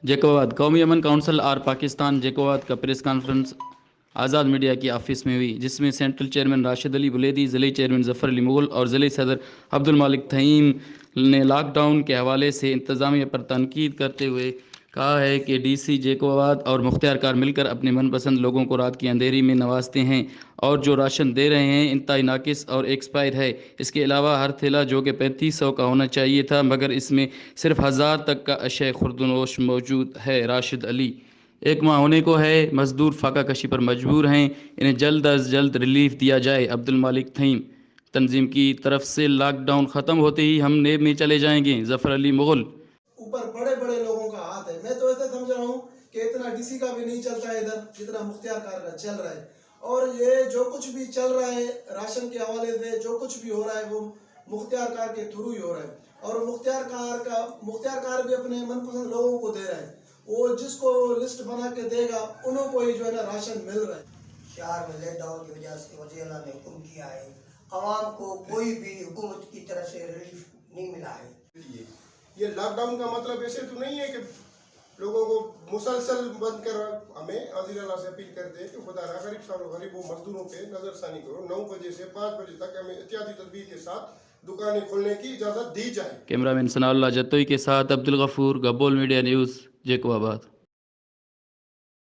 जैकोबाद कौमी अमन काउंसिल और पाकिस्तान जैकोबाद का प्रेस कॉन्फ्रेंस आज़ाद मीडिया की ऑफिस में हुई, जिसमें सेंट्रल चेयरमैन राशिद अली बुलेदी, ज़िले चेयरमैन ज़फ़र अली मुग़ल और ज़िले सदर अब्दुल मालिक तहीम ने लॉकडाउन के हवाले से इंतज़ामिया पर तनकीद करते हुए कहा है कि डीसी जैकोबाद और मुख्तियार कार मिलकर अपने मनपसंद लोगों को रात की अंधेरी में नवाजते हैं और जो राशन दे रहे हैं इंतहाई नाकिस और एक्सपायर है। इसके अलावा हर थैला जो कि 3500 का होना चाहिए था, मगर इसमें सिर्फ 1000 तक का अशय खुर्दनोश मौजूद है। राशिद अली, एक माह होने को है, मजदूर फाका कशी पर मजबूर हैं, इन्हें जल्द अज जल्द रिलीफ दिया जाए। अब्दुल मालिक थईम तंजीम की तरफ से लॉकडाउन ख़त्म होते ही हम नेब में चले जाएंगे। ज़फ़र अली मुग़ल, ऊपर बड़े बड़े लोगों का हाथ है। मैं तो ऐसे समझ रहा हूँ कि इतना डीसी का भी नहीं चलता है इधर जितना मुख्तियार कार का चल रहा है। और ये जो कुछ भी चल रहा है राशन के हवाले से, जो कुछ भी हो रहा है वो मुख्तियार कार के थ्रू ही हो रहा है। और मुख्तियार कार भी अपने मनपसंद लोगों को दे रहा है। वो जिसको लिस्ट बना के देगा उन्हों को ही जो है ना राशन मिल रहा है। शहर में लॉकडाउन की वजह से वज़ीर आला ने हुक्म किया है, आवाम को कोई भी हुकूमत की तरफ से रिलीफ नहीं मिला है। ये लॉकडाउन का मतलब ऐसे तो नहीं है कि लोगों को मुसलसल बंद कर। हमें वज़ीर आला से अपील करते हैं कि खुदा ना गरीबों मजदूरों पे नजरसानी करो। 9 बजे से 5 बजे तक हमें एहतियाती तदबीर के साथ दुकानें खोलने की इजाज़त दी जाए। कैमरामैन सनाउल्लाह जत्तोई के साथ अब्दुल गफूर, गब्बोल मीडिया न्यूज़, जैकोबाद।